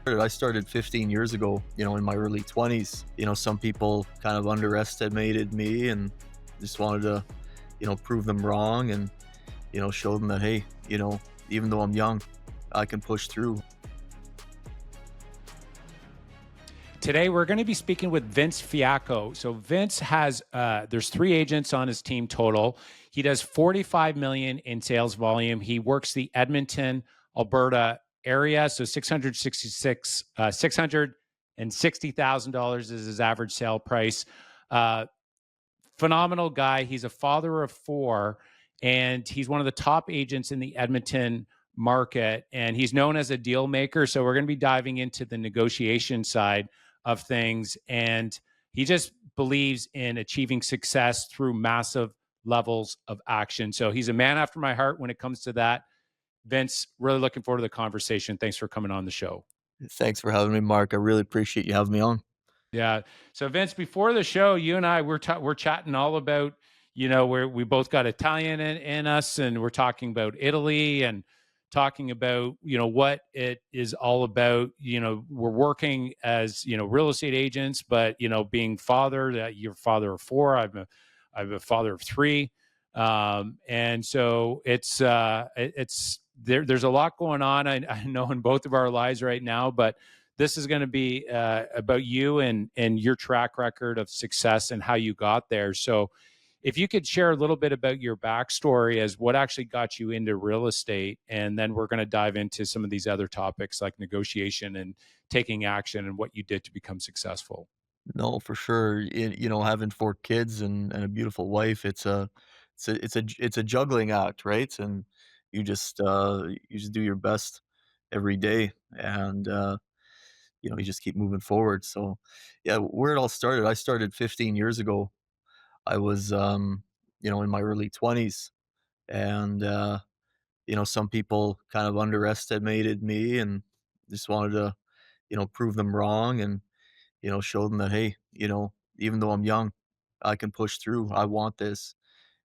I started 15 years ago, in my early 20s. Some people kind of underestimated me and just wanted to, prove them wrong and, show them that, hey, even though I'm young, I can push through. Today, we're going to be speaking with Vince Fiacco. So Vince has there's 3 agents on his team total. He does 45 million in sales volume. He works the Edmonton, Alberta area. So 666 $660,000 is his average sale price. Uh, Phenomenal guy. He's a father of 4, and he's one of the top agents in the Edmonton market. And he's known as a deal maker. So we're going to be diving into the negotiation side of things. And he just believes in achieving success through massive levels of action. So he's a man after my heart when it comes to that. Vince, really looking forward to the conversation. Thanks for coming on the show. Thanks for having me, Mark. I really appreciate you having me on. Yeah. So Vince, before the show, you and I we're chatting all about, where we both got Italian in us, and we're talking about Italy and talking about, what it is all about. We're working as, real estate agents, but being father, that you're father of 4, I'm a father of 3. And so it's there's a lot going on. I know in both of our lives right now, but this is going to be about you and your track record of success and how you got there. So, if you could share a little bit about your backstory as what actually got you into real estate, and then we're going to dive into some of these other topics like negotiation and taking action and what you did to become successful. No, for sure. Having 4 kids and a beautiful wife, it's a juggling act, right? And you just do your best every day, and you just keep moving forward. So, yeah, where it all started, I started 15 years ago. I was, in my early 20s, and some people kind of underestimated me and just wanted to, prove them wrong and show them that, hey, even though I'm young, I can push through. I want this,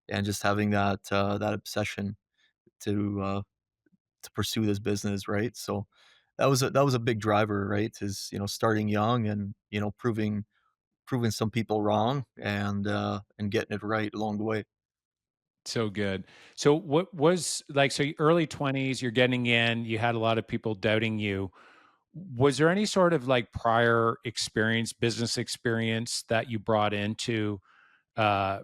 and just having that obsession to uh, to pursue this business, right? So that was a big driver, right? Is starting young and proving some people wrong and getting it right along the way. So good. So what was like, so early 20s, you're getting in, you had a lot of people doubting you. Was there any sort of like prior experience, business experience that you brought into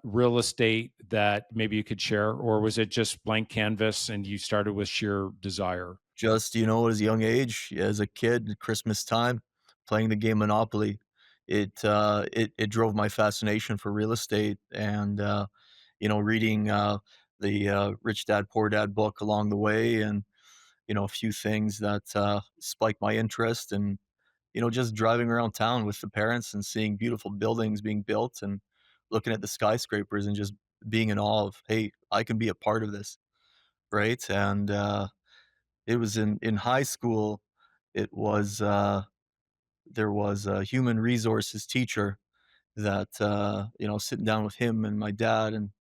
real estate that maybe you could share, or was it just blank canvas and you started with sheer desire? Just, at a young age, as a kid, Christmas time, playing the game Monopoly, it drove my fascination for real estate and, reading, the Rich Dad Poor Dad book along the way and, a few things that, spiked my interest and, just driving around town with the parents and seeing beautiful buildings being built and looking at the skyscrapers and just being in awe of, "Hey, I can be a part of this," right? And, it was in high school, it was, there was a human resources teacher that, sitting down with him and my dad, and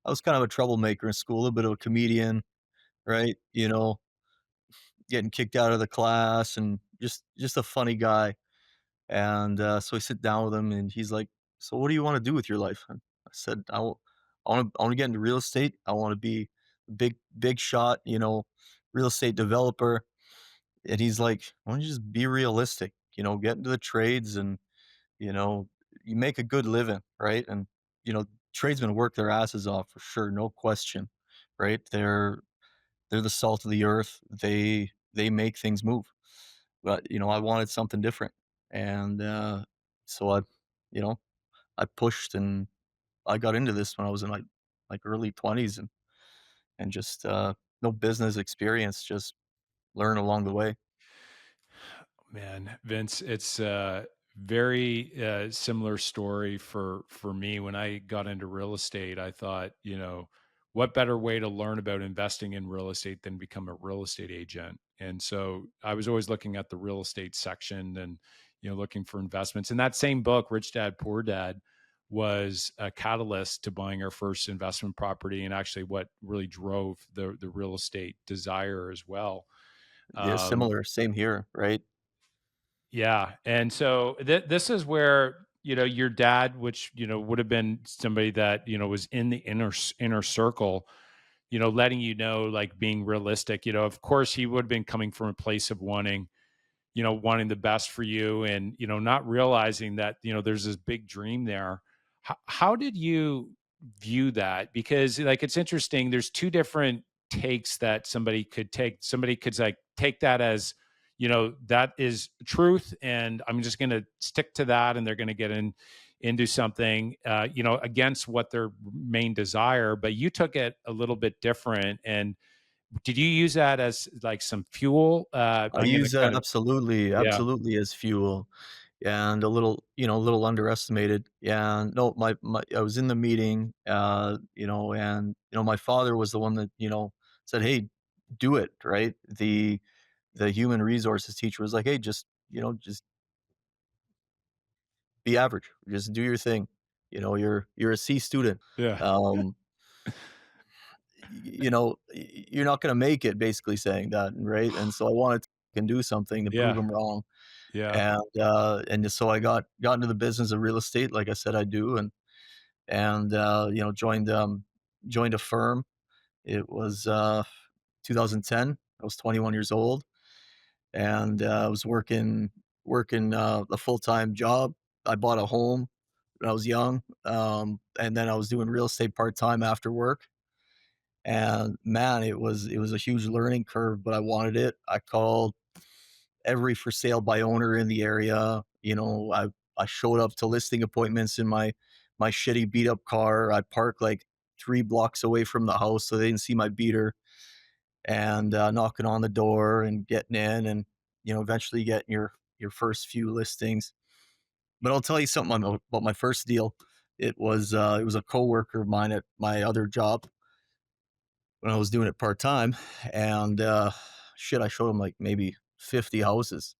I was kind of a troublemaker in school, a little bit of a comedian, right? Getting kicked out of the class and just a funny guy. And, so I sit down with him and he's like, "So what do you wanna do with your life?" And I said, I wanna get into real estate. I wanna be a big shot, real estate developer." And he's like, "Why don't you just be realistic? Get into the trades and, you know, you make a good living, right?" And, tradesmen work their asses off for sure, no question, right? They're the salt of the earth. They make things move. But, I wanted something different. And, so you know, I pushed and I got into this when I was in like early 20s and just, no business experience, just learn along the way. Man, Vince, it's a very similar story for me. When I got into real estate, I thought, what better way to learn about investing in real estate than become a real estate agent? And so I was always looking at the real estate section and, looking for investments. And that same book, Rich Dad Poor Dad, was a catalyst to buying our first investment property and actually what really drove the real estate desire as well. Yeah, Um, similar, same here, right? Yeah, and so this is where, your dad, which, would have been somebody that, was in the inner circle, letting you know, like, being realistic, of course, he would have been coming from a place of wanting the best for you, and, not realizing that, there's this big dream there. How did you view that? Because, like, it's interesting. There's two different takes that somebody could take. Somebody could, like, take that as, that is truth, and I'm just going to stick to that, and they're going to get into something, against what their main desire. But you took it a little bit different. And did you use that as, like, some fuel? I I'm going to use that kind of, absolutely, yeah. absolutely as fuel, and a little underestimated. Yeah, no, my I was in the meeting, and my father was the one that, said, "Hey, do it," right? The human resources teacher was like, "Hey, just be average. Just do your thing. You're a C student. Yeah. Um, you're not gonna make it," basically saying that, right? And so I wanted to can do something to prove Yeah. him wrong. Yeah. And so I got into the business of real estate, like I said I do, joined a firm. It was 2010. I was 21 years old, and I was working a full time job. I bought a home when I was young, and then I was doing real estate part time after work. And man, it was a huge learning curve, but I wanted it. I called every for sale by owner in the area. I showed up to listing appointments in my shitty beat up car. I parked like 3 blocks away from the house so they didn't see my beater, and knocking on the door and getting in, and eventually getting your first few listings. But I'll tell you something about my first deal. It was a coworker of mine at my other job when I was doing it part time, and shit, I showed him like maybe 50 houses.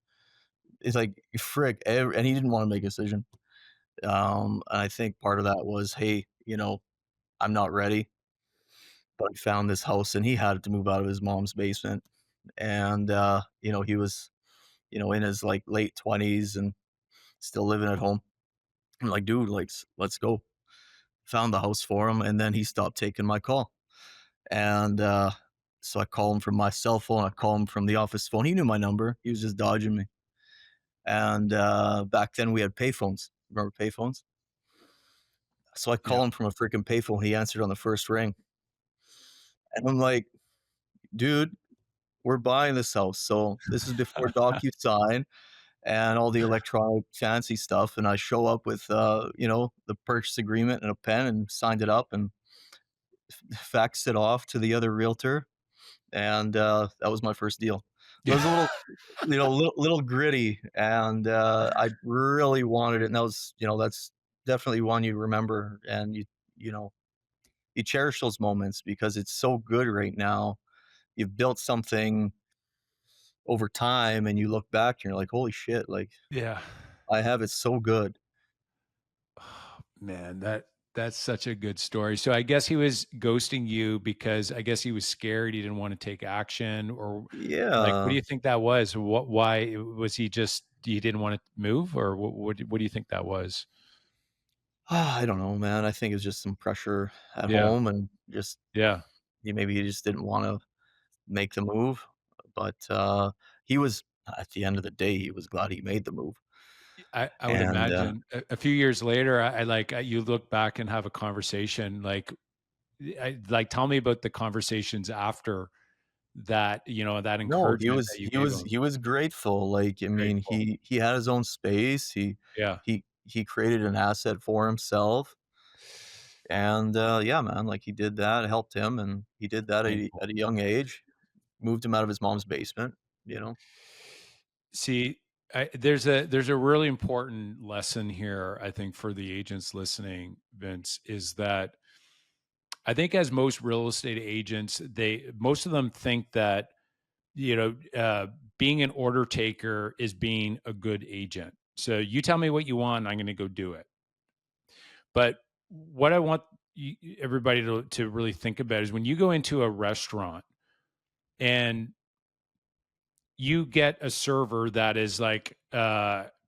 It's like, frick, and he didn't wanna make a decision. And I think part of that was, "Hey, I'm not ready," but I found this house, and he had to move out of his mom's basement, and, he was, in his, like, late 20s and still living at home. I'm like, "Dude, like, let's go." Found the house for him, and then he stopped taking my call, and, so I call him from my cell phone, I call him from the office phone. He knew my number, he was just dodging me, and, back then we had payphones. Remember payphones? So I Yeah. call him from a freaking payphone. He answered on the first ring. And I'm like, dude, we're buying this house. So this is before DocuSign and all the electronic fancy stuff. And I show up with, the purchase agreement and a pen and signed it up and faxed it off to the other realtor. And that was my first deal. It was a little, little gritty, and I really wanted it. And that's definitely one you remember, and you know, you cherish those moments because it's so good right now. You've built something over time and you look back and you're like, holy shit, like Yeah. I have it so good. Oh, man, that's such a good story. So I guess he was ghosting you because I guess he was scared, he didn't want to take action, or, like, what do Yeah. you think that was? Why was he just, he didn't want to move, or what do you think that was? I don't know, man. I think it's just some pressure at Yeah. home and just Yeah. maybe he just didn't want to make the move. But he was at the end of the day, he was glad he made the move. I would And imagine a few years later, you look back and have a conversation, tell me about the conversations after that, that no, encouragement that you he gave was him. he was grateful. Like, I mean, Grateful. he had his own space. Yeah. He created an asset for himself. And, yeah, man, like, he did that, it helped him, and he did that Thankful. at a young age, moved him out of his mom's basement, you know? See, there's a really important lesson here, I think, for the agents listening, Vince, is that I think, as most real estate agents, most of them think that, you know uh, being an order taker is being a good agent. So you tell me what you want, I'm going to go do it. But what I want everybody to really think about is when you go into a restaurant and you get a server that is like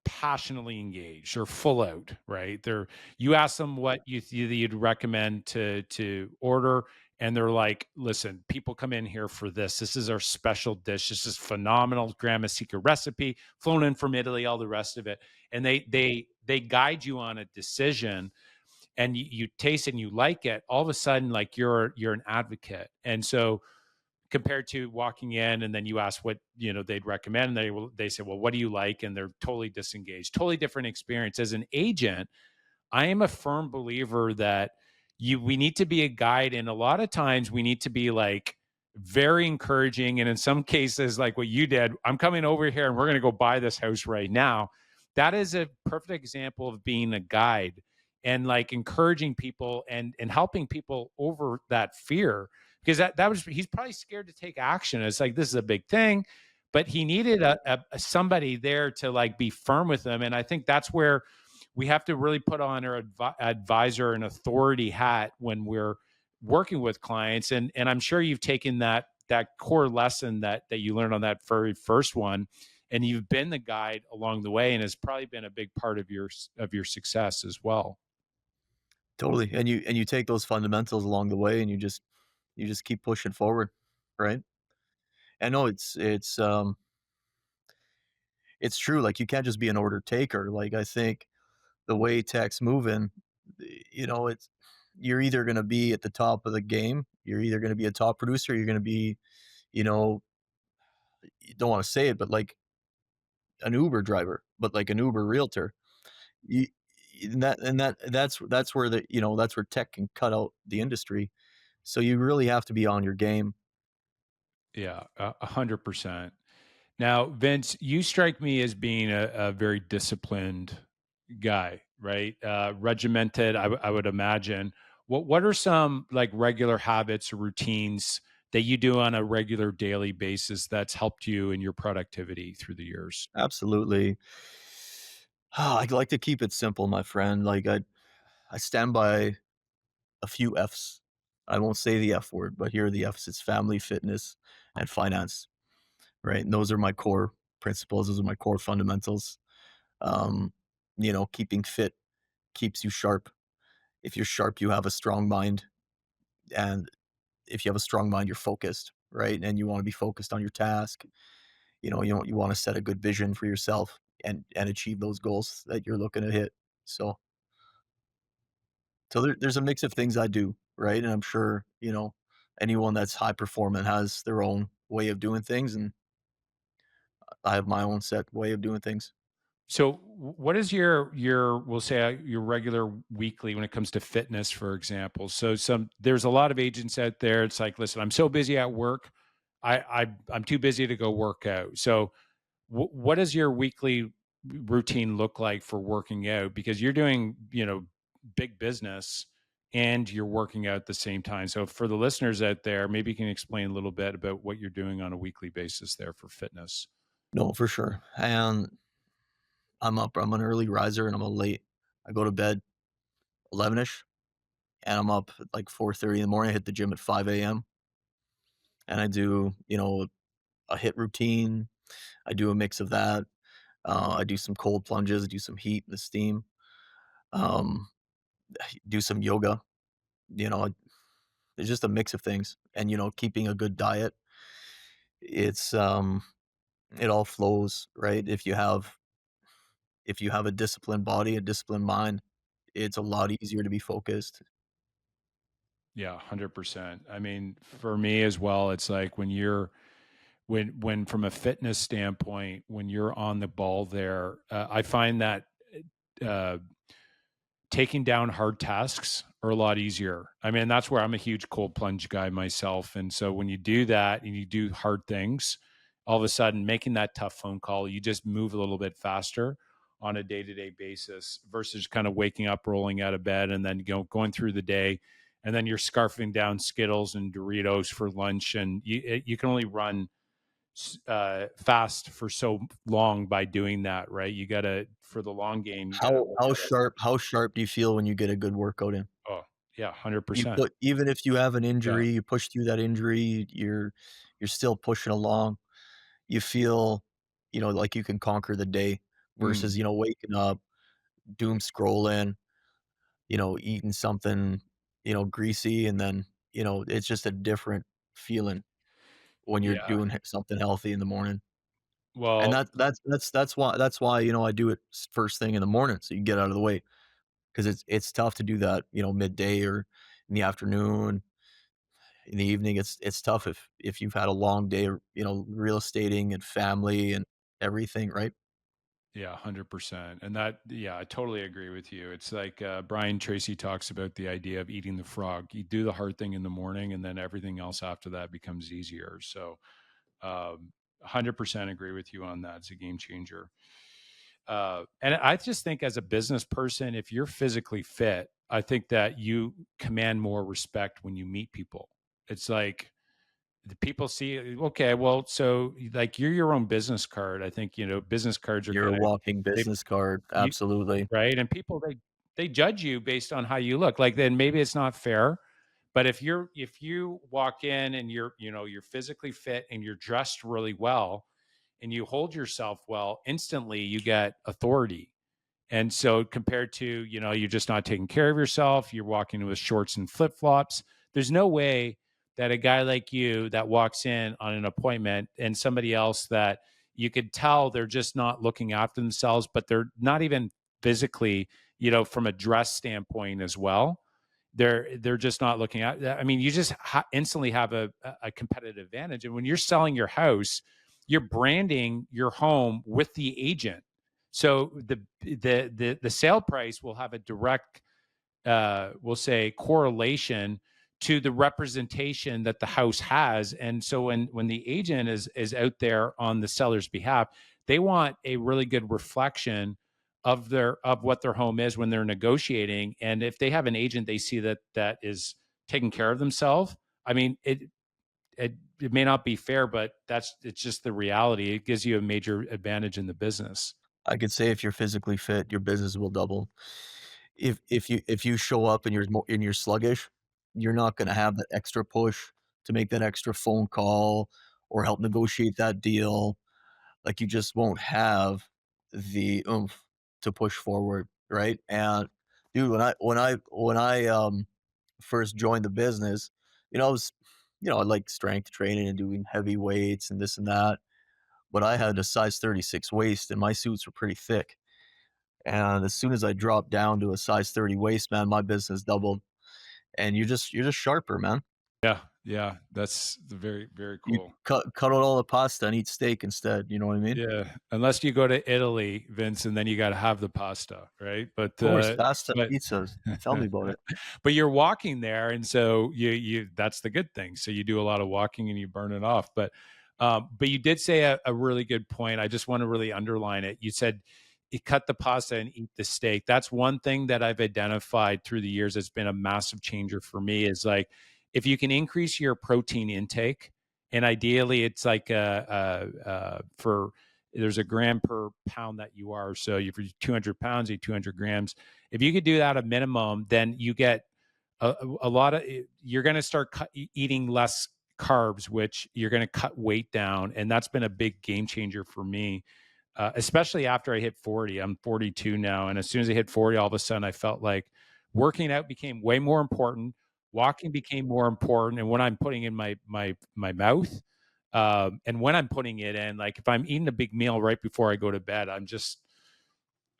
passionately engaged or full out, right? They're you ask them what you'd recommend to order, and they're like, listen, people come in here for this. This is our special dish. This is phenomenal grandma secret recipe, flown in from Italy, all the rest of it. And they guide you on a decision, and you taste it and you like it. All of a sudden, like you're an advocate. And so compared to walking in and then you ask what they'd recommend, and they say, well, what do you like, and they're totally disengaged, totally different experience. As an agent, I am a firm believer that we need to be a guide, and a lot of times we need to be like very encouraging, and in some cases like what you did, I'm coming over here and we're going to go buy this house right now. That is a perfect example of being a guide and like encouraging people and helping people over that fear, because that was he's probably scared to take action. It's like this is a big thing, but he needed a somebody there to like be firm with him. And I think that's where we have to really put on our advisor and authority hat when we're working with clients. And I'm sure you've taken that core lesson that you learned on that very first one, and you've been the guide along the way, and has probably been a big part of your success as well. Totally, and you take those fundamentals along the way, and you just keep pushing forward, right? I know it's true, like, you can't just be an order taker. Like, I think the way tech's moving, it's you're either gonna be at the top of the game, you're either gonna be a top producer, you're gonna be, you know, you don't wanna say it, but like an Uber driver, but like an Uber realtor. You that's where that's where tech can cut out the industry. So you really have to be on your game. Yeah, 100%. Now, Vince, you strike me as being a very disciplined guy, right? Regimented, I would imagine. What are some like regular habits or routines that you do on a regular daily basis that's helped you in your productivity through the years? Absolutely. I like to keep it simple, my friend. Like I stand by a few F's. I won't say the F word, but here are the F's. It's family, fitness, and finance, right? And those are my core principles. Those are my core fundamentals. Um, keeping fit keeps you sharp. If you're sharp, you have a strong mind. And if you have a strong mind, you're focused, right? And you want to be focused on your task. You want to set a good vision for yourself and achieve those goals that you're looking to hit. So there's a mix of things I do, right? And I'm sure, anyone that's high performant has their own way of doing things, and I have my own set way of doing things. So, what is your we'll say your regular weekly when it comes to fitness, for example? So, there's a lot of agents out there. It's like, listen, I'm so busy at work, I'm too busy to go work out. So, what does your weekly routine look like for working out? Because you're doing, big business and you're working out at the same time. So, for the listeners out there, maybe you can explain a little bit about what you're doing on a weekly basis there for fitness. No, for sure. And I'm an early riser and I'm a late. I go to bed 11ish and I'm up at like 4:30 in the morning. I hit the gym at 5 a.m. and I do, a hit routine. I do a mix of that. I do some cold plunges, I do some heat and the steam. Um, do some yoga. You know, it's just a mix of things, and keeping a good diet. It's it all flows right. If you have a disciplined body, a disciplined mind, it's a lot easier to be focused. Yeah, 100%. I mean, for me as well, it's like when from a fitness standpoint, when you're on the ball there, I find that uh, taking down hard tasks are a lot easier. I mean, that's where I'm a huge cold plunge guy myself. And so when you do that and you do hard things, all of a sudden making that tough phone call, you just move a little bit faster on a day-to-day basis versus kind of waking up, rolling out of bed, and then going through the day, and then you're scarfing down Skittles and Doritos for lunch, and you can only run fast for so long by doing that, right? You gotta for the long game, you gotta look at it. How sharp do you feel when you get a good workout in? Oh, yeah, hundred You percent. put Even if you have an Yeah, injury, you push through that injury, you're still pushing along. you feel, like you can conquer the day versus, Mm, waking up, doom scrolling, eating something, greasy, and then, it's just a different feeling when you're yeah. doing something healthy in the morning. And Well, that's why, I do it first thing in the morning so you can get out of the way, 'cause it's tough to do that, midday or in the afternoon, in the evening. It's tough if you've had a long day, real estating and family and everything, right? yeah, 100%. And that, yeah, I totally agree with you. It's like Brian Tracy talks about the idea of eating the frog. You do the hard thing in the morning, and then everything else after that becomes easier. So, 100% agree with you on that. It's a game changer. And I just think as a business person, if you're physically fit, I think that you command more respect when you meet people. It's like the people see, okay, well, so like you're your own business card. I think, business cards are You're a kind of, walking they, business card, you, absolutely. right. And people, they judge you based on how you look. Like, then maybe it's not fair. But if you walk in and you're physically fit and you're dressed really well and you hold yourself well, instantly you get authority. And so compared to, you're just not taking care of yourself, you're walking with shorts and flip-flops. There's no way that a guy like you that walks in on an appointment and somebody else that you could tell they're just not looking after themselves, but they're not even physically, from a dress standpoint as well. They're just not looking at. I mean, you just instantly have a competitive advantage. And when you're selling your house, you're branding your home with the agent, so the sale price will have a direct, we'll say, correlation to the representation that the house has. And so when the agent is out there on the seller's behalf, they want a really good reflection of what their home is when they're negotiating. And if they have an agent they see that is taking care of themselves, I mean, it may not be fair, but it's just the reality. It gives you a major advantage in the business. I could say if you're physically fit, your business will double. If you show up and you're sluggish, you're not gonna have that extra push to make that extra phone call or help negotiate that deal. Like, you just won't have the oomph to push forward, right? And, dude, when I first joined the business, I was I like strength training and doing heavy weights and this and that, but I had a size 36 waist and my suits were pretty thick. And as soon as I dropped down to a size 30 waist, man, my business doubled. And you're just sharper, man. Yeah, yeah, that's very, very You cool. cut out all the pasta and eat steak instead, you know what I mean? Yeah, unless you go to Italy, Vince, and then you gotta have the pasta, right? Of course, pasta, But pizzas. Tell me about it. but you're walking there, and so you that's the good thing. So you do a lot of walking and you burn it off. But you did say a really good point. I just want to really underline it. You said you cut the pasta and eat the steak. That's one thing that I've identified through the years that's been a massive changer for me is like if you can increase your protein intake, and ideally it's like for there's a gram per pound that you are. So if you're 200 pounds, eat 200 grams. If you could do that a minimum, then you get a lot of, you're going to start eating less carbs, which you're going to cut weight down. And that's been a big game changer for me, especially after I hit 40. I'm 42 now. And as soon as I hit 40, all of a sudden I felt like working out became way more important. Walking became more important. And when I'm putting in my mouth, and when I'm putting it in, like if I'm eating a big meal right before I go to bed, I don't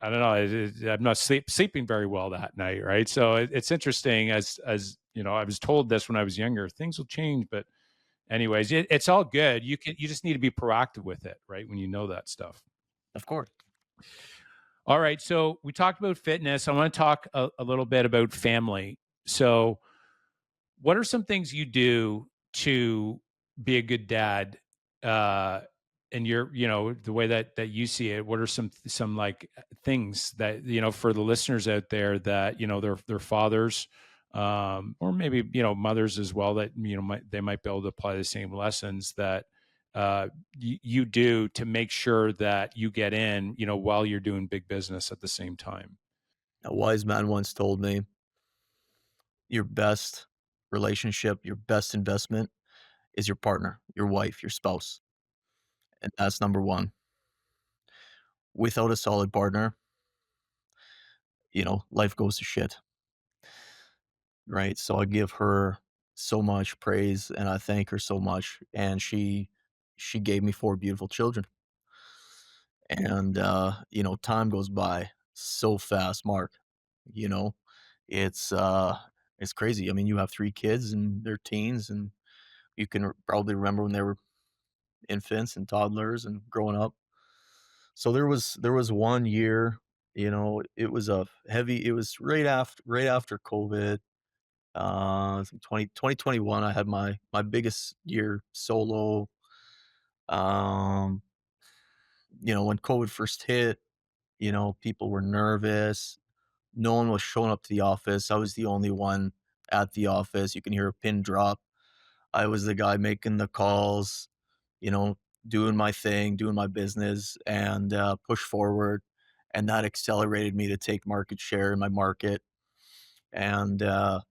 know, I'm not sleeping very well that night, right? So it's interesting. As you know, I was told this when I was younger. Things will change, but anyways, it's all good. You just need to be proactive with it, right? When you know that stuff. Of course. All right. So we talked about fitness. I want to talk a little bit about family. So what are some things you do to be a good dad? Uh, and the way that you see it, what are some like things that, for the listeners out there that, their fathers, or maybe, mothers as well that, they might be able to apply the same lessons that, you do to make sure that you get in, while you're doing big business at the same time. A wise man once told me, "Your best relationship, your best investment is your partner, your wife, your spouse." and that's number 1. Without a solid partner, life goes to shit, right? So I give her so much praise and I thank her so much, and she gave me 4 beautiful children. And, time goes by so fast, Mark, you know? It's, uh, it's crazy. I mean, you have 3 kids and they're teens, and you can probably remember when they were infants and toddlers and growing up. So there was 1 year, it was right after COVID, 2021, I had my biggest year solo. Um, when COVID first hit, people were nervous. No one was showing up to the office. I was the only one at the office. You can hear a pin drop. I was the guy making the calls, you know, doing my thing, doing my business, and push forward. And that accelerated me to take market share in my market. And I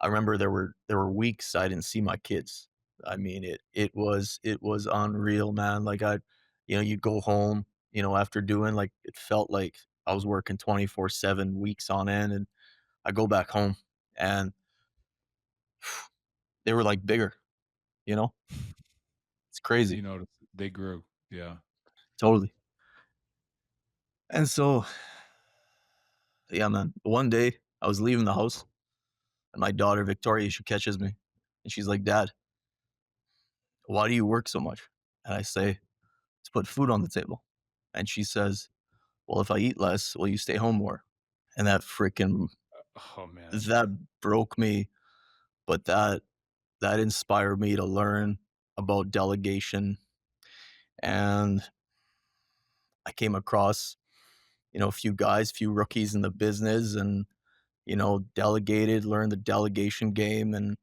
remember there were weeks I didn't see my kids. I mean, it was unreal, man. Like you'd go home, after doing like it felt like I was working 24/7 weeks on end, and I go back home and they were like bigger, you know? It's crazy. You know, they grew. Yeah. Totally. And so, yeah, man. One day I was leaving the house and my daughter Victoria, she catches me and she's like, "Dad, why do you work so much?" And I say, "To put food on the table." And she says, "Well, if I eat less, will you stay home more?" And Oh man. that broke me, but that inspired me to learn about delegation. And I came across, a few guys, few rookies in the business, and, delegated, learned the delegation game, and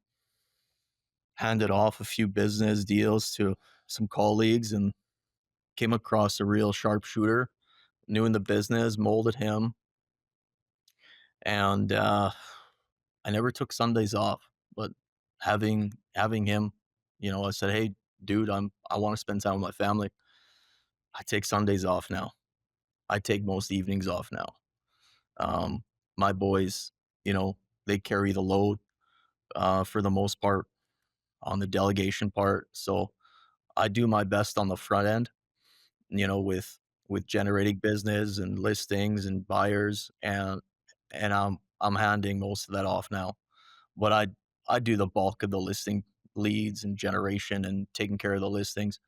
handed off a few business deals to some colleagues, and came across a real sharpshooter, new in the business, molded him. And I never took Sundays off, but having him, I said, "Hey, dude, I want to spend time with my family. I take Sundays off now. I take most evenings off now. Um, my boys, you know, they carry the load for the most part on the delegation part. So I do my best on the front end, with generating business and listings and buyers, and I'm handing most of that off now. But I do the bulk of the listing leads and generation and taking care of the listings.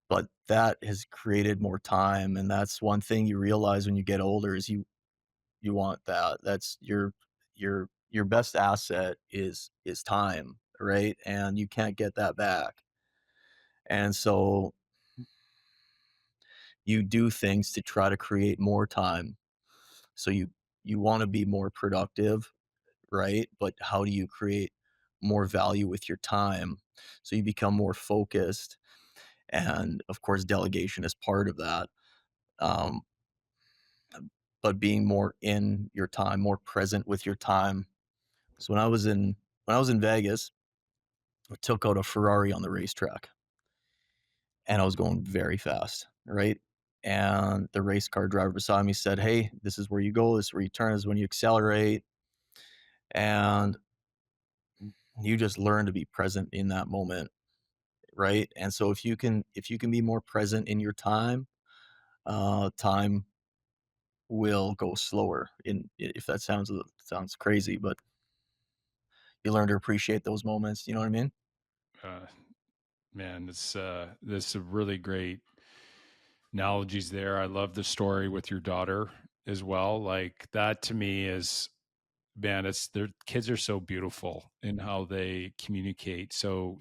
But that has created more time, and that's one thing you realize when you get older is you want that. That's your best asset is time, right? And you can't get that back. And so you do things to try to create more time. So you want to be more productive, right? But how do you create more value with your time? So you become more focused. And of course, delegation is part of that. Um, but being more in your time, more present with your time. So when I was in Vegas, I took out a Ferrari on the racetrack and I was going very fast, right? And the race car driver beside me said, "Hey, this is where you go. This is where you turn. This is when you accelerate." And you just learn to be present in that moment, right? And so if you can be more present in your time, time will go slower. If that sounds crazy, but you learn to appreciate those moments. You know what I mean? Uh, Man, this is a really great analogies there. I love the story with your daughter as well. Like that to me is, man, it's their kids are so beautiful in how they communicate, so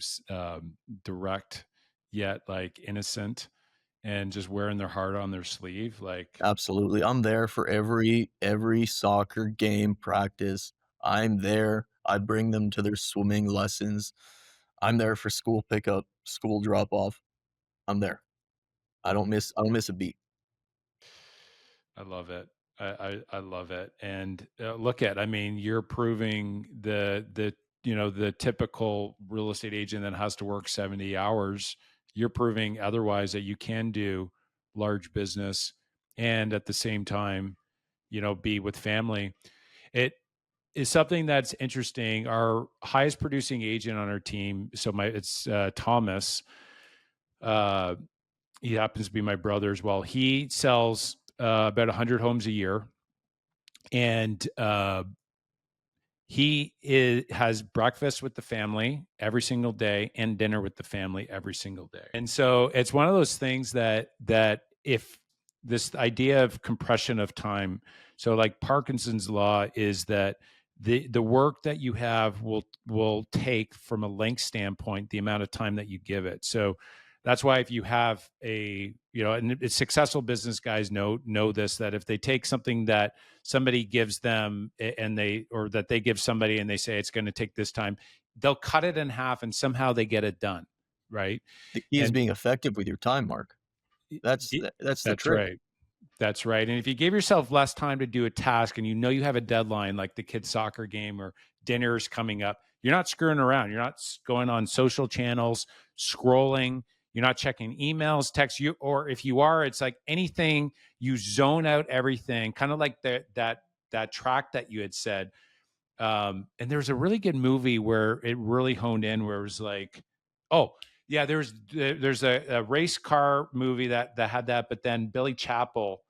direct yet like innocent, and just wearing their heart on their sleeve. Like, Absolutely. I'm there for every soccer game, practice. I'm there. I bring them to their swimming lessons. I'm there for school pickup, school drop off. I'm there. I don't miss a beat. I love it. I love it. And look at, I mean, you're proving the the typical real estate agent that has to work 70 hours you're proving otherwise, that you can do large business and at the same time, be with family. It is something that's interesting. Our highest producing agent on our team, so my it's Thomas. Uh, he happens to be my brother as well. He sells about 100 homes a year, and has breakfast with the family every single day and dinner with the family every single day. And so it's one of those things that if this idea of compression of time, so like Parkinson's law is that the work that you have will take, from a length standpoint, the amount of time that you give it. So that's why if you have and successful business guys know this, that if they take something that somebody gives them, and that they give somebody, and they say it's going to take this time, they'll cut it in half and somehow they get it done, right? The key is And being effective with your time, Mark. That's the that's trick. right. That's right. And if you give yourself less time to do a task, and you have a deadline, like the kids' soccer game or dinner's coming up, you're not screwing around. You're not going on social channels, scrolling. You're not checking emails, text you, or if you are, it's like anything, you zone out everything, kind of like that track that you had said. And there's a really good movie where it really honed in, where it was like, oh yeah, there's a race car movie that had that, but then Billy Chappell,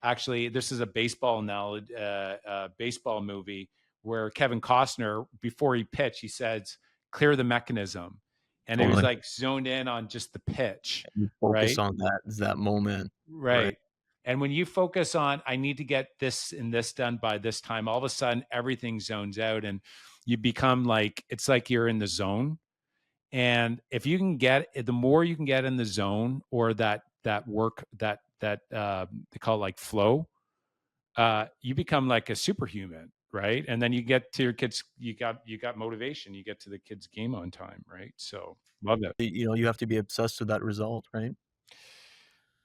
actually, this is a baseball now, baseball movie where Kevin Costner, before he pitched, he says, "Clear the mechanism," and it was Totally. like zoned in on just the pitch, You focus right? on that moment, right? Right. And when you focus on, I need to get this and this done by this time, all of a sudden everything zones out, and you become like, it's like you're in the zone. And if you can get, the more you can get in the zone, or that work, that they call it like flow, you become like a superhuman, right? And then you get to your kids, you got motivation, you get to the kids' game on time, right? So love it. You have to be obsessed with that result, right?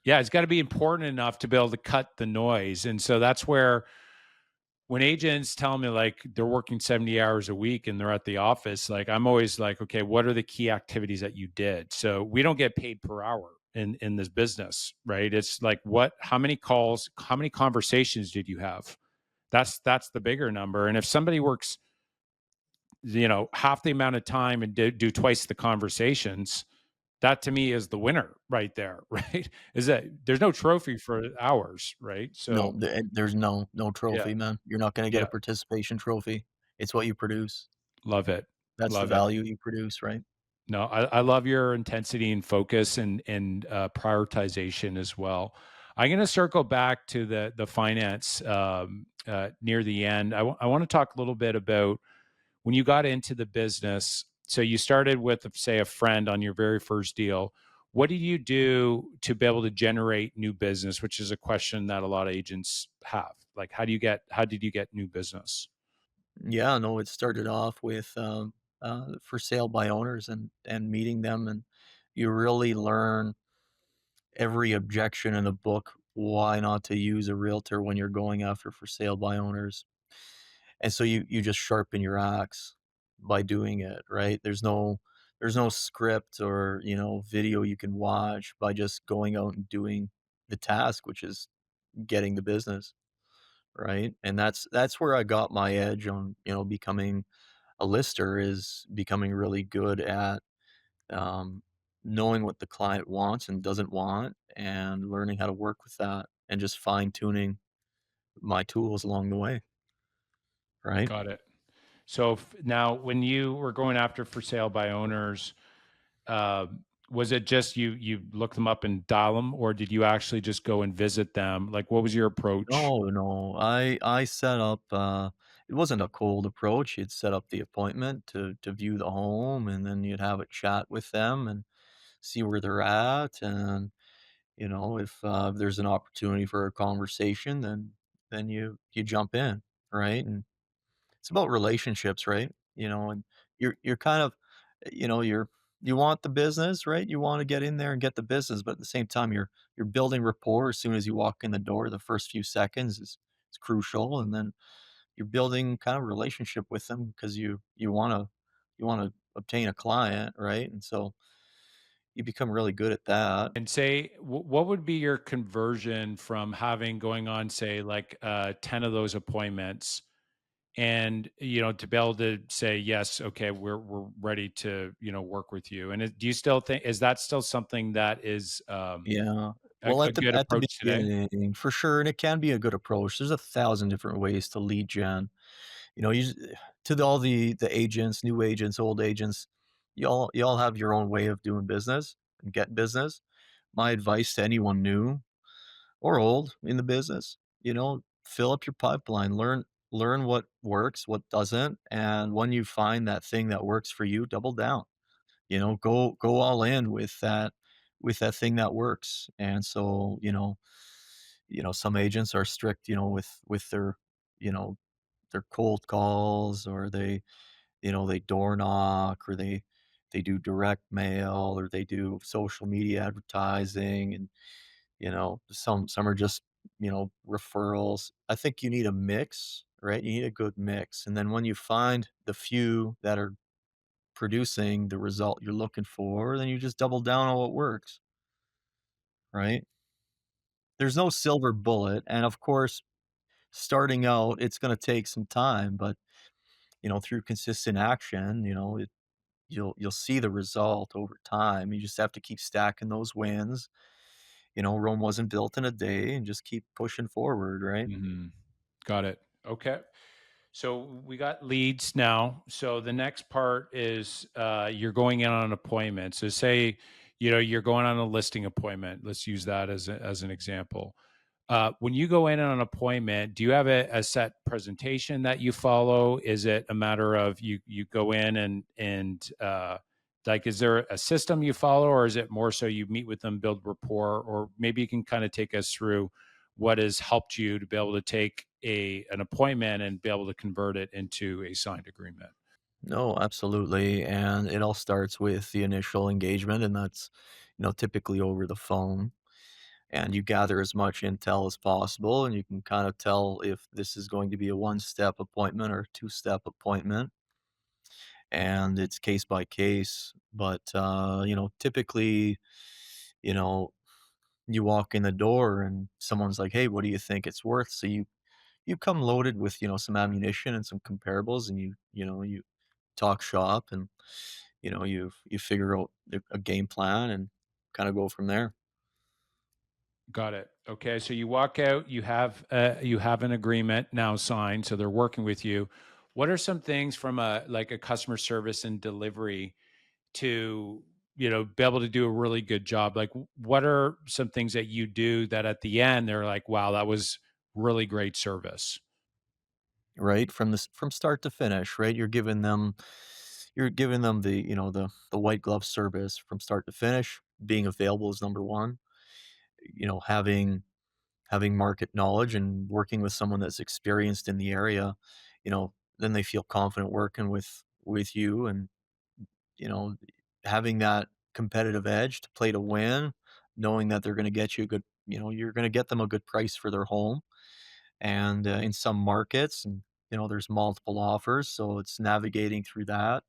Yeah, it's got to be important enough to be able to cut the noise. And so that's where, when agents tell me like they're working 70 hours a week and they're at the office, like I'm always like, okay, what are the key activities that you did? So we don't get paid per hour in this business, right? It's like, how many calls, how many conversations did you have? That's the bigger number. And if somebody works, half the amount of time and do twice the conversations, that to me is the winner right there, right? Is that there's no trophy for hours, right? No, So there's no yeah, trophy, man. You're not gonna get a yeah, participation trophy. It's what you produce. love it, That's the love it. value you produce, right? No, I love your intensity and focus, and prioritization as well. I'm going to circle back to the finance near the end. I want to talk a little bit about when you got into the business. So you started with, say, a friend on your very first deal. What did you do to be able to generate new business? Which is a question that a lot of agents have. Like, how did you get new business? Yeah, no, it started off with, for sale by owners and meeting them, and you really learn every objection in the book, why not to use a realtor when you're going after for sale by owners. And so you just sharpen your axe by doing it, right? There's no script or, video you can watch by just going out and doing the task, which is getting the business, right? And that's where I got my edge on, becoming a lister, is becoming really good at um, knowing what the client wants and doesn't want, and learning how to work with that, and just fine tuning my tools along the way, right? Got it. So now, when you were going after for sale by owners, uh, was it just you look them up and dial them, or did you actually just go and visit them? Like, what was your approach? No, no. I set up, it wasn't a cold approach. You'd set up the appointment to view the home, and then you'd have a chat with them and see where they're at, and, if there's an opportunity for a conversation, then you jump in, right? And it's about relationships, right? And you're kind of, you want the business, right? You wanna get in there and get the business, but at the same time, you're building rapport as soon as you walk in the door. The first few seconds is crucial, and then you're building kind of relationship with them because you wanna obtain a client, right? And so, you become really good at that. And say, what would be your conversion from having going on, say, like 10 of those appointments, and to be able to say yes, okay, we're ready to work with you. And do you still think, is that still something that is Yeah. a, Well, a good at the approach today? beginning, for sure, and it can be a good approach. There's 1,000 different ways to lead gen. You know, all the agents, new agents, old agents, you all have your own way of doing business and getting business. My advice to anyone new or old in the business, fill up your pipeline, learn what works, what doesn't, and when you find that thing that works for you, double down. Go all in with that thing that works. And so, some agents are strict, with their, you know, their cold calls, or they door knock, or they do direct mail, or they do social media advertising, and some are just, referrals. I think you need a mix, right? You need a good mix. And then when you find the few that are producing the result you're looking for, then you just double down on what works, right? There's no silver bullet. And of course, starting out, it's going to take some time, but through consistent action, you'll see the result over time. You just have to keep stacking those wins. Rome wasn't built in a day, and just keep pushing forward, right? Hmm. Got it. Okay. So we got leads now. So the next part is you're going in on an appointment. So say, you're going on a listing appointment. Let's use that as an example. When you go in on an appointment, do you have a set presentation that you follow? Is it a matter of you go in and like, is there a system you follow, or is it more so you meet with them, build rapport, or maybe you can kind of take us through what has helped you to be able to take an appointment and be able to convert it into a signed agreement? No, absolutely. And it all starts with the initial engagement, and that's, typically over the phone. And you gather as much intel as possible, and you can kind of tell if this is going to be a one-step appointment or a two-step appointment. And it's case by case. But typically, you know, you walk in the door and someone's like, "Hey, what do you think it's worth?" So you come loaded with, some ammunition and some comparables, and you talk shop, and you figure out a game plan and kind of go from there. Got it. Okay, so you walk out, you have an agreement now signed, so they're working with you. What are some things from a customer service and delivery to be able to do a really good job? Like, what are some things that you do that at the end they're like, wow, that was really great service? Right? From start to finish, right? You're giving them the white glove service from start to finish. Being available is number one. Having market knowledge and working with someone that's experienced in the area, then they feel confident working with you, and you know, having that competitive edge to play to win, knowing that they're going to get you a good, you're going to get them a good price for their home. And in some markets, and there's multiple offers, so it's navigating through that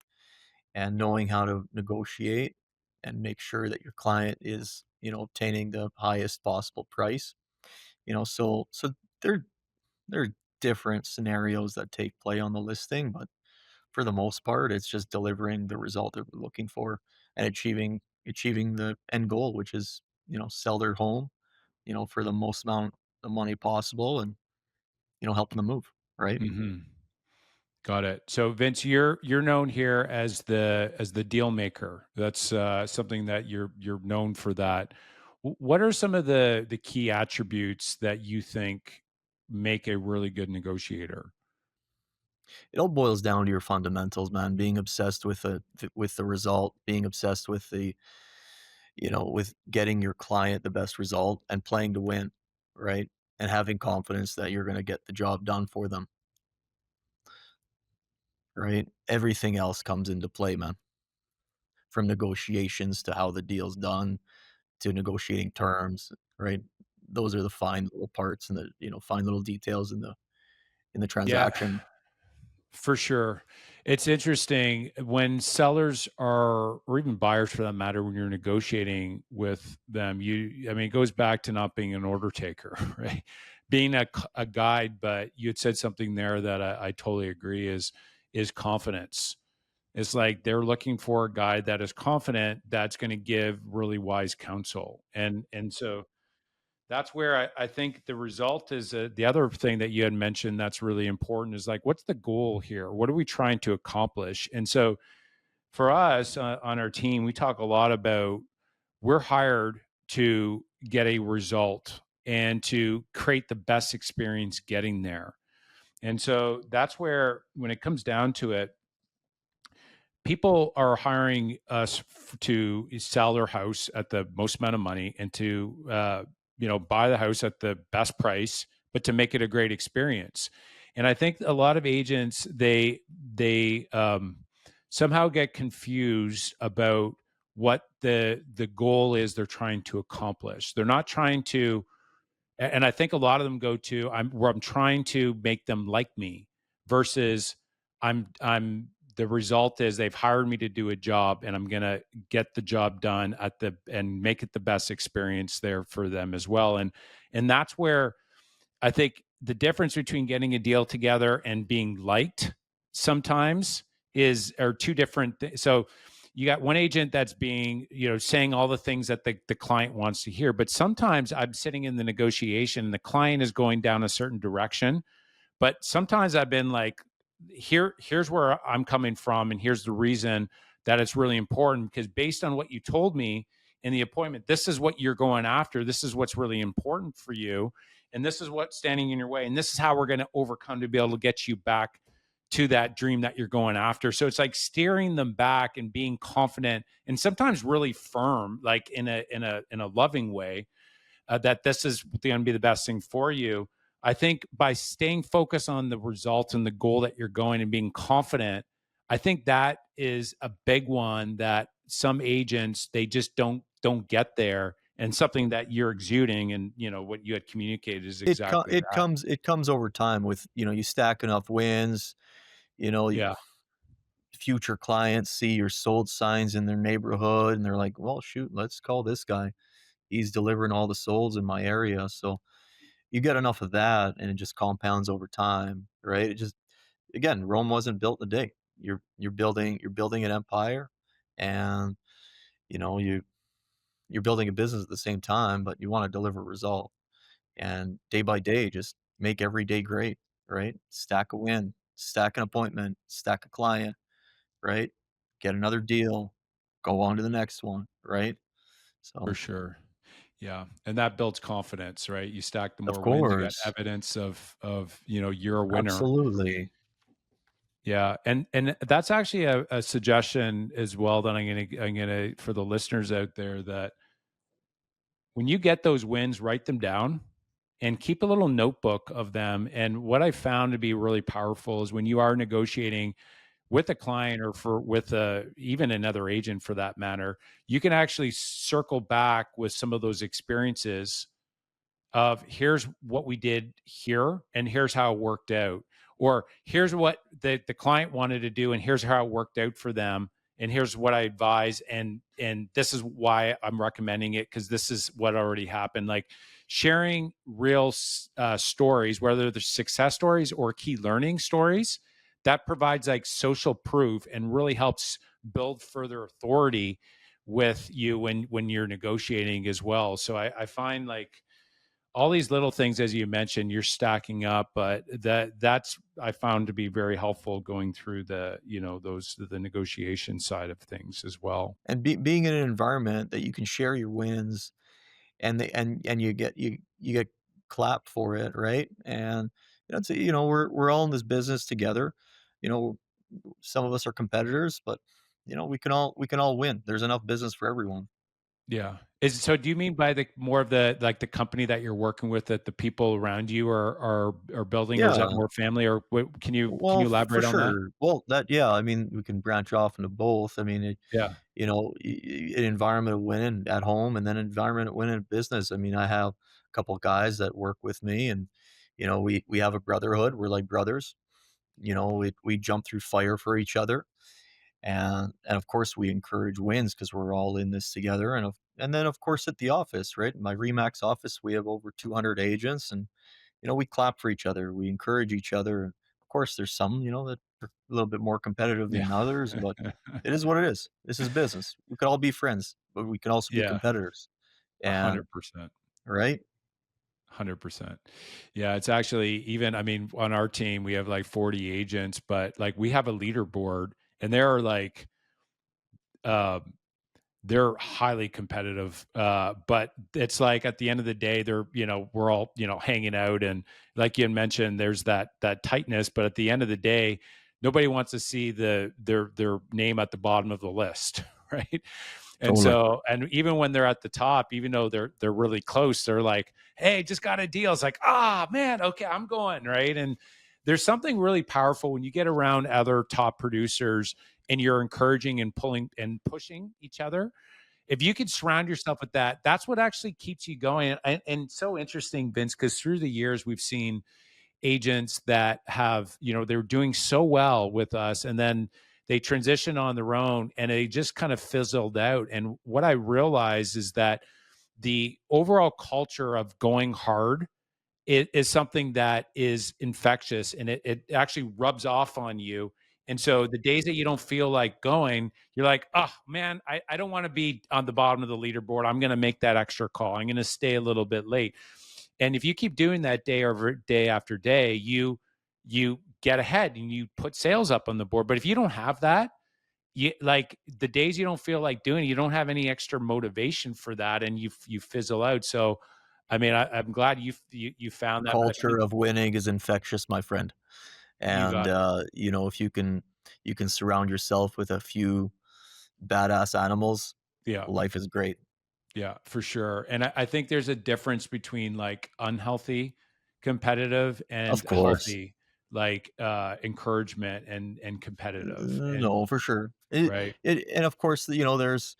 and knowing how to negotiate and make sure that your client is, obtaining the highest possible price. So there are different scenarios that take play on the listing, but for the most part, it's just delivering the result that we're looking for and achieving the end goal, which is, sell their home, for the most amount of money possible, and, helping them move, right? Hmm. Got it. So Vince, you're known here as the deal maker. That's something that you're known for. That. What are some of the key attributes that you think make a really good negotiator? It all boils down to your fundamentals, man. Being obsessed with the result, being obsessed with getting your client the best result and playing to win, right? And having confidence that you're going to get the job done for them, right? Everything else comes into play, man. From negotiations to how the deal's done to negotiating terms, right? Those are the fine little parts and the fine little details in the Yeah, transaction. For sure. It's interesting when sellers are, or even buyers for that matter, when you're negotiating with them, I mean, it goes back to not being an order taker, right? Being a guide, but you had said something there that I totally agree is confidence. It's like they're looking for a guide that is confident, that's going to give really wise counsel. And so that's where I think the result is, the other thing that you had mentioned that's really important is like, what's the goal here? What are we trying to accomplish? And so for us on our team, we talk a lot about we're hired to get a result and to create the best experience getting there. And so that's where, when it comes down to it, people are hiring us to sell their house at the most amount of money and to buy the house at the best price, but to make it a great experience. And I think a lot of agents, they somehow get confused about what the goal is they're trying to accomplish. They're not trying to, and I think a lot of them go to, I'm trying to make them like me, versus I'm the result is they've hired me to do a job and I'm going to get the job done at the and make it the best experience there for them as well. And that's where I think the difference between getting a deal together and being liked sometimes is are two different so you got one agent that's being, saying all the things that the client wants to hear, but sometimes I'm sitting in the negotiation and the client is going down a certain direction, but sometimes I've been like, here's where I'm coming from, and here's the reason that it's really important, because based on what you told me in the appointment, this is what you're going after. This is what's really important for you. And this is what's standing in your way. And this is how we're going to overcome to be able to get you back to that dream that you're going after. So it's like steering them back and being confident and sometimes really firm, like in a loving way, that this is going to be the best thing for you. I think by staying focused on the result and the goal that you're going and being confident, I think that is a big one that some agents, they just don't get there, and something that you're exuding and what you had communicated is exactly that. It comes over time with, you stack enough wins, you know, Yeah, future clients see your sold signs in their neighborhood and they're like, "Well, shoot, let's call this guy. He's delivering all the solds in my area." So, you get enough of that and it just compounds over time, right? It just again, Rome wasn't built in a day. You're building an empire and, you know, you're building a business at the same time, but you wanna deliver result. And day by day, just make every day great, right? Stack a win, stack an appointment, stack a client, right? Get another deal, go on to the next one, right? for So, sure. Yeah, and that builds confidence, right? You stack the of more wins, you got course, evidence of you're a winner. absolutely. Yeah, and that's actually a suggestion as well that I'm gonna for the listeners out there, that when you get those wins, write them down and keep a little notebook of them. And what I found to be really powerful is when you are negotiating with a client, or for with even another agent for that matter, you can actually circle back with some of those experiences of, here's what we did here and here's how it worked out, or here's what the client wanted to do and here's how it worked out for them, and here's what I advise, and this is why I'm recommending it, because this is what already happened. Like sharing real stories, whether they're success stories or key learning stories, that provides like social proof and really helps build further authority with you when you're negotiating as well. So I find like all these little things, as you mentioned, you're stacking up, but that's I found to be very helpful going through the negotiation side of things as well. And being in an environment that you can share your wins and you get clapped for it, right? And we're all in this business together. You know, some of us are competitors, but we can all win. There's enough business for everyone. Yeah. Is so do you mean by the more of the like the company that you're working with, that the people around you are building, or is that Yeah. more family, or what, can Well, you for elaborate on that? sure. Well, yeah, I mean, we can branch off into both. I mean, Yeah. an environment of winning at home and then an environment of winning in business. I mean, I have a couple guys that work with me and, we have a brotherhood. We're like brothers we jump through fire for each other, and of course we encourage wins because we're all in this together. And then of course at the office, right? In my Remax office, we have over 200 agents, and we clap for each other, we encourage each other. Of course, there's some that are a little bit more competitive Yeah. than others, but it is what it is. This is business. We could all be friends, but we can also be Yeah. competitors. And 100%. right, 100%. Yeah, it's actually even, I mean, on our team, we have like 40 agents, but like we have a leaderboard and there are like, um, they're highly competitive. But it's like at the end of the day, we're all, hanging out and like you had mentioned, there's that tightness, but at the end of the day, nobody wants to see their name at the bottom of the list, right? And totally. so, and even when they're at the top, even though they're really close, they're like, "Hey, just got a deal." It's like, "Ah, man, okay, I'm going," right? And there's something really powerful when you get around other top producers and you're encouraging and pulling and pushing each other. If you could surround yourself with that, that's what actually keeps you going. And so interesting, Vince, because through the years we've seen agents that have, they're doing so well with us and then they transition on their own and they just kind of fizzled out. And what I realized is that the overall culture of going hard is something that is infectious and it actually rubs off on you. And so the days that you don't feel like going, you're like, oh man, I don't want to be on the bottom of the leaderboard. I'm going to make that extra call. I'm going to stay a little bit late. And if you keep doing that day over day after day, you get ahead and you put sales up on the board. But if you don't have that, you like the days you don't feel like doing it, you don't have any extra motivation for that, and you fizzle out. So, I mean, I'm glad you found that, but I Culture think of winning is infectious, my friend. you And got it. if you can surround yourself with a few badass animals, Yeah, life is great. yeah, for sure. And I think there's a difference between like unhealthy competitive Of and course. healthy like encouragement and competitive and No, for sure. right. And of course, there's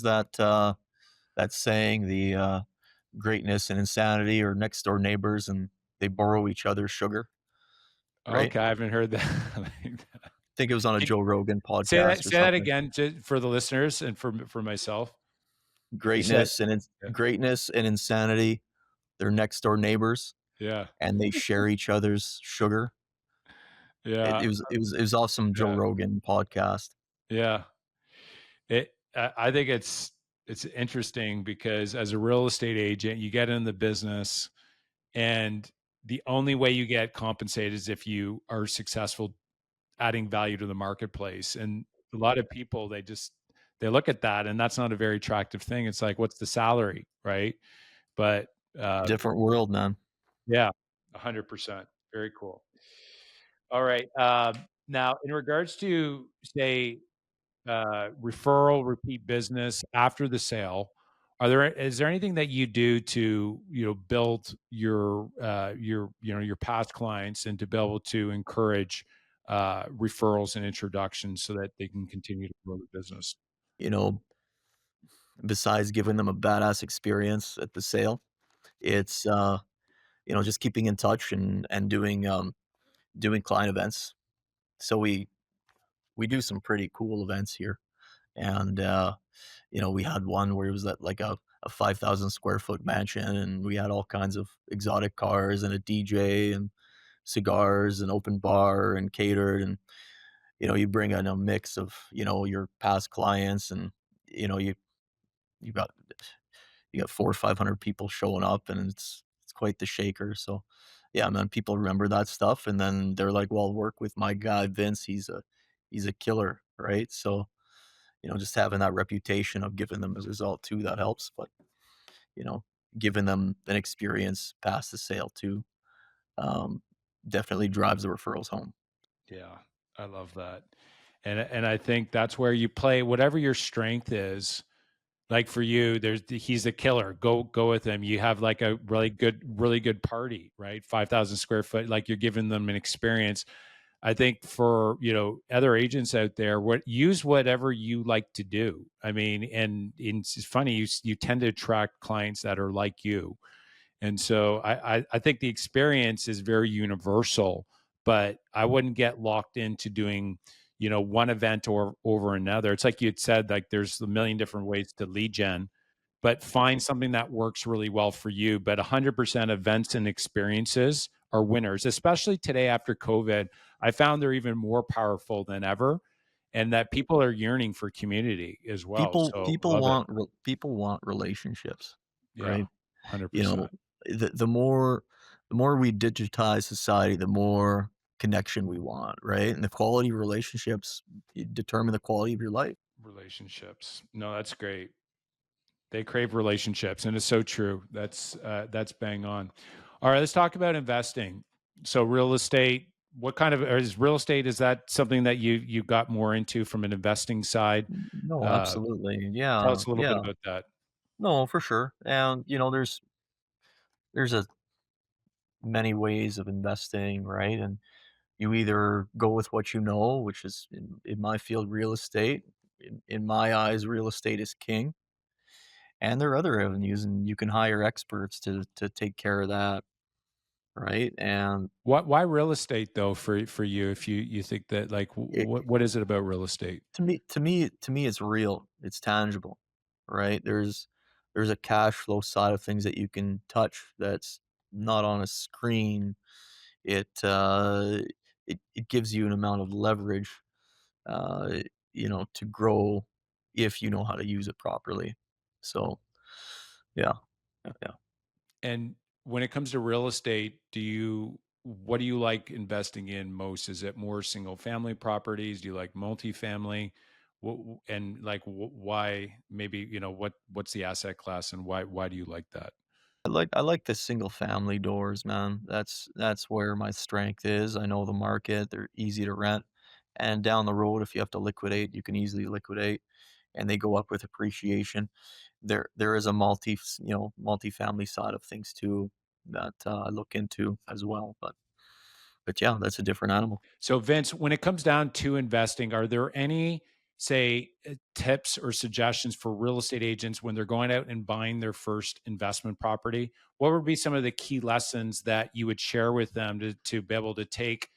that saying, the greatness and insanity are next door neighbors, and they borrow each other's sugar, right? Okay, I haven't heard that. I think it was on a Can Joe Rogan say that podcast or say that something. again just for the listeners and for myself. You said yeah, Greatness and insanity, they're next door neighbors, yeah, and they share each other's sugar. It yeah, it was it was it was awesome Joe yeah, Rogan podcast. yeah. I think it's interesting because as a real estate agent, you get in the business and the only way you get compensated is if you are successful adding value to the marketplace. And a lot of people, they look at that and that's not a very attractive thing. It's like, what's the salary, right? But uh, Different world, man. yeah, 100%. Very cool. All right. Now, in regards to say referral, repeat business after the sale, is there anything that you do to build your past clients and to be able to encourage referrals and introductions so that they can continue to grow the business? You know, besides giving them a badass experience at the sale, it's, just keeping in touch and doing client events. So we do some pretty cool events here, and, we had one where it was at, like, a 5,000 square foot mansion, and we had all kinds of exotic cars and a DJ and cigars and open bar and catered, and, you bring in a mix of, your past clients, and, you know, you you got you got 400 or 500 people showing up, and it's quite the shaker. So yeah, man, people remember that stuff, and then they're like, well, work with my guy Vince, he's a killer, right? So just having that reputation of giving them a result too, that helps. But you know giving them an experience past the sale too, um, definitely drives the referrals home. Yeah, I love that, and I think that's where you play whatever your strength is. Like for you, he's a killer. Go with him. You have like a really good party, right? 5,000 square foot. Like you're giving them an experience. I think for other agents out there, use whatever you like to do. I mean, and it's funny you tend to attract clients that are like you, and so I think the experience is very universal. but I wouldn't get locked into doing, one event or over another. It's like you had said, like there's a million different ways to lead gen, but find something that works really well for you. But 100% events and experiences are winners, especially today after COVID. I found they're even more powerful than ever, and that people are yearning for community as well. People So people love it. want re people want relationships, Yeah, right? You 100%. know, the more we digitize society, the more connection we want, right? And the quality of relationships determine the quality of your life. Relationships. No, that's great. They crave relationships, and it's so true. That's bang on. All right, let's talk about investing. So real estate, what kind of or is real estate, is that something that you got more into from an investing side? No, Uh, absolutely. Tell Yeah, us a little bit yeah. about that. No, for sure. And, there's a many ways of investing, right? And you either go with what you know, which is in my field, real estate. In my eyes, real estate is king. And there are other avenues, and you can hire experts to take care of that, right? And Why real estate though for you? If you think that, like, it, what is it about real estate? to me, it's real. It's tangible, right? There's a cash flow side of things that you can touch that's not on a screen. It it gives you an amount of leverage, uh, to grow if you know how to use it properly. So yeah, yeah, yeah. And when it comes to real estate, what do you like investing in most? Is it more single family properties? Do you like multifamily? And like why, maybe, what's the asset class, and why do you like that? I like the single family doors, man. That's where my strength is. I know the market. They're easy to rent. And down the road, if you have to liquidate, you can easily liquidate and they go up with appreciation. There is a multifamily side of things too that I look into as well. But yeah, that's a different animal. So, Vince, when it comes down to investing, are there any, say, tips or suggestions for real estate agents when they're going out and buying their first investment property? What would be some of the key lessons that you would share with them to be able to take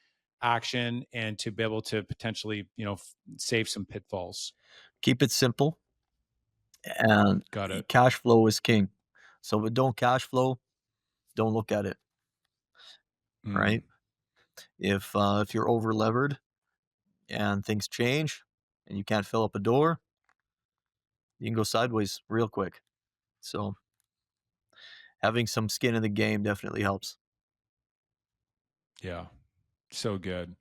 action and to be able to potentially, save some pitfalls? Keep it simple and Got it. cash flow is king. So if it don't cash flow, don't look at it, Mm, right? If you're over levered and things change and you can't fill up a door, you can go sideways real quick. So having some skin in the game definitely helps. yeah. So good.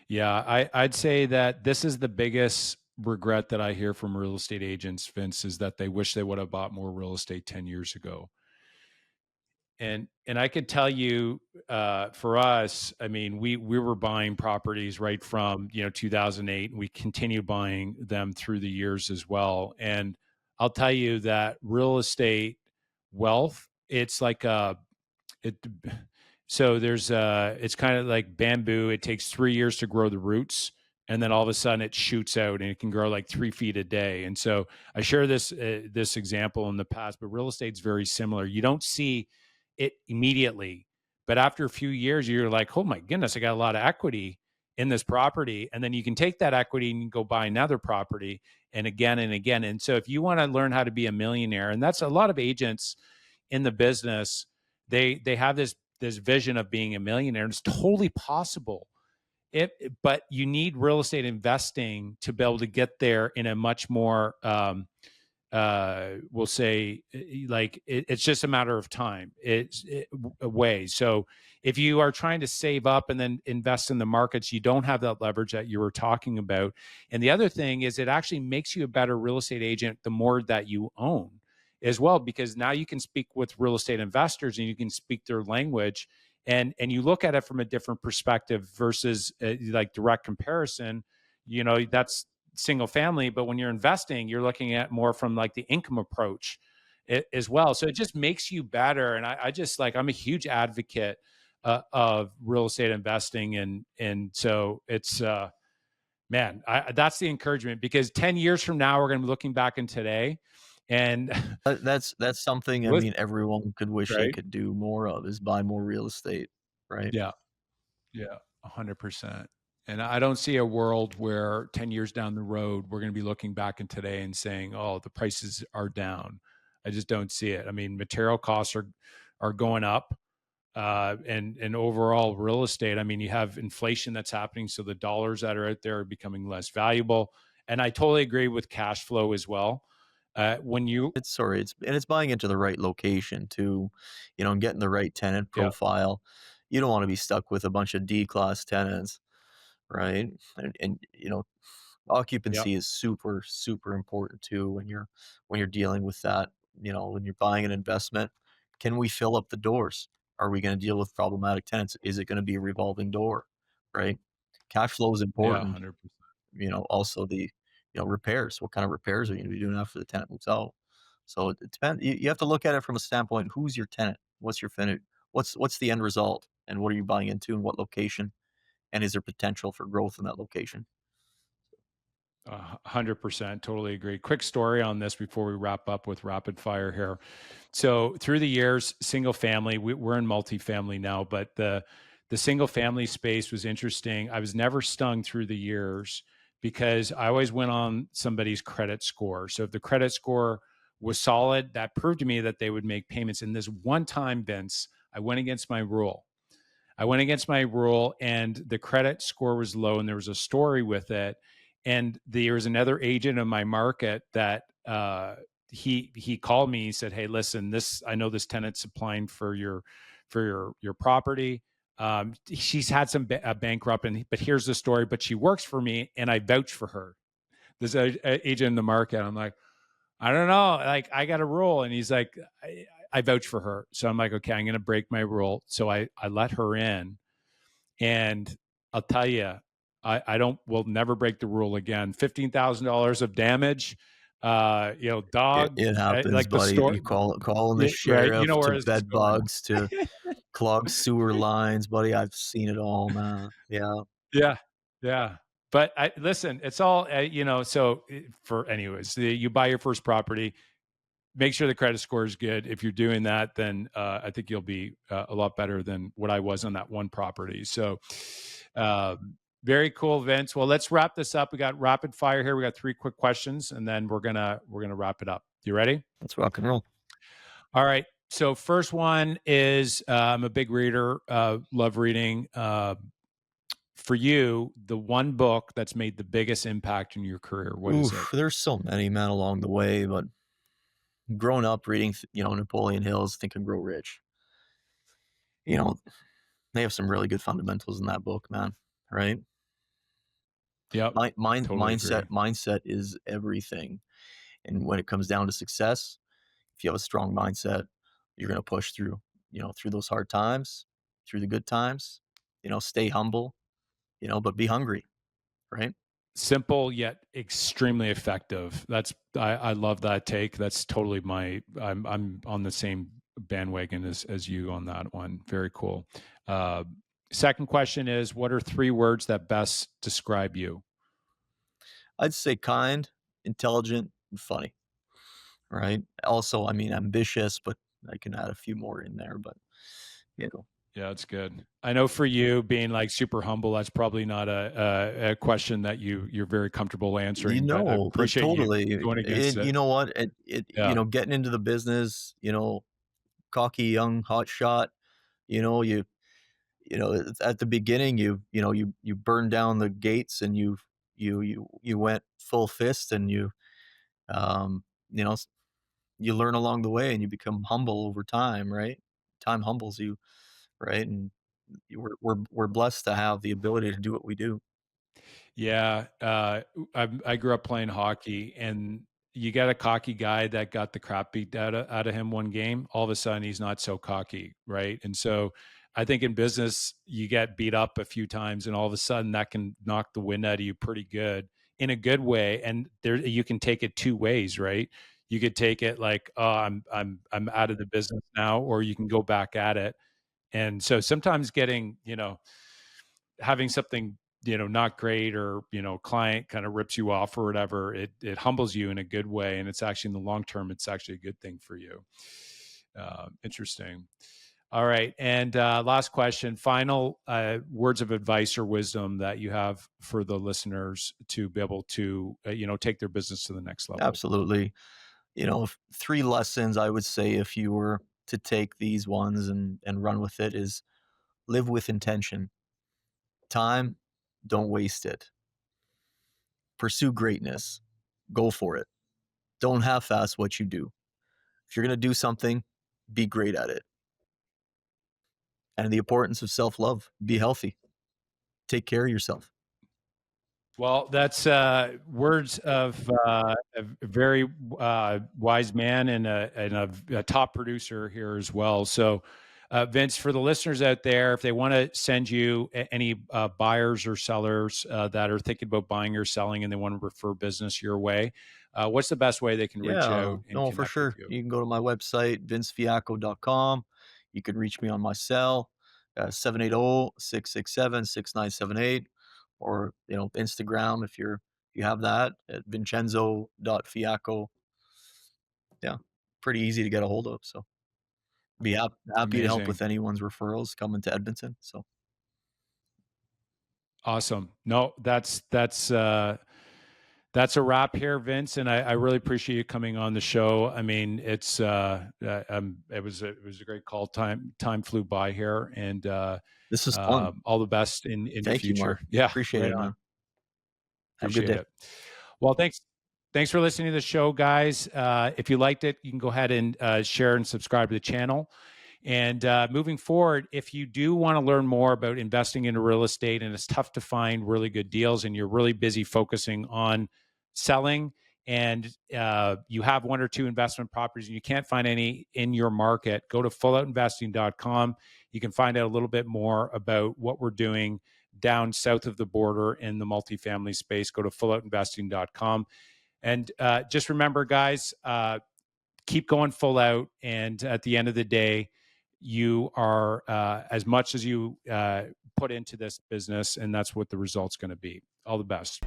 Yeah, I'd say that this is the biggest regret that I hear from real estate agents, Vince, is that they wish they would have bought more real estate 10 years ago. And I could tell you, for us, I mean, we were buying properties right from 2008, and we continued buying them through the years as well. And I'll tell you that real estate wealth, it's like it so there's it's kind of like bamboo. It takes 3 years to grow the roots, and then all of a sudden it shoots out and it can grow like 3 feet a day. And so I share this example in the past, but real estate's very similar. You don't see it immediately, but after a few years you're like, oh my goodness, I got a lot of equity in this property. And then you can take that equity and go buy another property, and again and again. And so if you want to learn how to be a millionaire, and that's a lot of agents in the business, they have this vision of being a millionaire, and it's totally possible. But you need real estate investing to be able to get there in a much more we'll say, like it's just a matter of time. A way. So if you are trying to save up and then invest in the markets, you don't have that leverage that you were talking about. And the other thing is, it actually makes you a better real estate agent the more that you own as well, because now you can speak with real estate investors and you can speak their language, and you look at it from a different perspective versus like direct comparison. That's single family, but when you're investing, you're looking at more from like the income approach as well. So it just makes you better. And I just, like, I'm a huge advocate of real estate investing. And so it's, man, that's the encouragement, because 10 years from now, we're going to be looking back in today and That's something, I with, mean, everyone could wish they right. could do more of is buy more real estate, right? Yeah. Yeah. 100%. And I don't see a world where 10 years down the road, we're going to be looking back in today and saying, oh, the prices are down. I just don't see it. I mean, material costs are going up. And overall real estate, I mean, you have inflation that's happening. So the dollars that are out there are becoming less valuable. And I totally agree with cash flow as well. When you, It's sorry, it's buying into the right location too, and getting the right tenant yeah, profile. You don't wanna be stuck with a bunch of D-class tenants, right? And yeah, occupancy is super, super important too when you're dealing with that, when you're buying an investment. Can we fill up the doors? Are we gonna deal with problematic tenants? Is it gonna be a revolving door, right? Cash flow is yeah, important. 100%. Also repairs. What kind of repairs are you gonna be doing after the tenant moves out? So it depends. You have to look at it from a standpoint, who's your tenant? What's your finish? What's the end result? And what are you buying into and what location? And is there potential for growth in that location? 100%. Totally agree. Quick story on this before we wrap up with rapid fire here. So through the years, single family, we're in multifamily now, but the single family space was interesting. I was never stung through the years because I always went on somebody's credit score. So if the credit score was solid, that proved to me that they would make payments. And this one time, Vince, I went against my rule. I went against my rule and the credit score was low and there was a story with it. And there was another agent in my market that he called me. He said, "Hey, listen, this I know this tenant's applying for your property. She's had some bankrupt, but here's the story. But she works for me, and I vouch for her. This agent in the market. I'm like, I don't know. Like, I got a rule. And he's like, I vouch for her. So I'm like, okay, I'm going to break my rule. So I let her in. And I'll tell you, will never break the rule again. $15,000 of damage, It, dog, it happens, like the buddy. store, You calling the yeah, right. You sheriff know to where this is bed going. bugs to clogged sewer lines, buddy. I've seen it all, man. Yeah. Yeah. Yeah. But listen, it's all, so for anyways, you buy your first property, make sure the credit score is good. If you're doing that, then I think you'll be a lot better than what I was on that one property. So, very cool, Vince. Well, let's wrap this up. We got rapid fire here. We got 3 quick questions, and then we're gonna wrap it up. You ready? Let's rock and roll. All right. So, first one is I'm a big reader. Love reading. For you, the one book that's made the biggest impact in your career. What is it? Oof, there's so many, man, along the way, but growing up reading, Napoleon Hill's Think and Grow Rich, you know, they have some really good fundamentals in that book, man. Right? Yep. Totally agree. Mindset is everything. And when it comes down to success, if you have a strong mindset, you're going to push through, through those hard times, through the good times, stay humble, but be hungry, right? Simple yet extremely effective. I love that take. That's totally I'm on the same bandwagon as you on that one. Very cool. Uh, Second question is, what are 3 words that best describe you? I'd say kind, intelligent, and funny, right? Also, I mean, ambitious, but I can add a few more in there, but you know, Yeah, that's good. I know for you being like super humble, that's probably not a question that you're very comfortable answering, but I but appreciate you totally. going against it. You know what? Yeah. Getting into the business, cocky, young, hot shot, you know, you, it's at the beginning, you burn down the gates and you went full fist and um, you know, you learn along the way and you become humble over time, right? Time humbles you, right? And we're blessed to have the ability to do what we do. Yeah, I grew up playing hockey, and you got a cocky guy that got the crap beat out of him one game. All of a sudden, he's not so cocky, right? And so, I think in business, you get beat up a few times, and all of a sudden, that can knock the wind out of you pretty good in a good way. And there, you can take it 2 ways, right? You could take it like, "Oh, I'm out of the business now," or you can go back at it. And so, sometimes having something not great, or client kind of rips you off or whatever, it humbles you in a good way, and it's actually in the long term it's actually a good thing for you. Interesting. All right. And last question, final words of advice or wisdom that you have for the listeners to be able to, take their business to the next level. Absolutely. Three lessons I would say if you were to take these ones and run with it is live with intention. Time, don't waste it. Pursue greatness. Go for it. Don't half-ass what you do. If you're going to do something, be great at it. And the importance of self-love. Be healthy. Take care of yourself. Well, that's words of a very wise man and a top producer here as well. So, Vince, for the listeners out there, if they want to send you any buyers or sellers that are thinking about buying or selling and they want to refer business your way, what's the best way they can reach Yeah, out and no, for connect with sure. you? You can go to my website, vincefiacco.com. You can reach me on my cell, 780-667-6978, or, Instagram if you have that at vincenzo.fiacco. Yeah, pretty easy to get a hold of. So be happy to help Amazing. with anyone's referrals coming to Edmonton. So Awesome. No, that's a wrap here, Vince, and I really appreciate you coming on the show. I mean, it was a great call. Time flew by here, and this is fun. all the best in your Thank you, future. Mark. Yeah, Appreciate right it, on. man. Have a good Appreciate day. it. Well, thanks for listening to the show, guys. If you liked it, you can go ahead and share and subscribe to the channel. And moving forward, if you do want to learn more about investing into real estate and it's tough to find really good deals and you're really busy focusing on selling and you have one or two investment properties and you can't find any in your market, go to fulloutinvesting.com. You can find out a little bit more about what we're doing down south of the border in the multifamily space. Go to fulloutinvesting.com. And just remember, guys, keep going full out. And at the end of the day, you are as much as you put into this business, and that's what the result's going to be. All the best.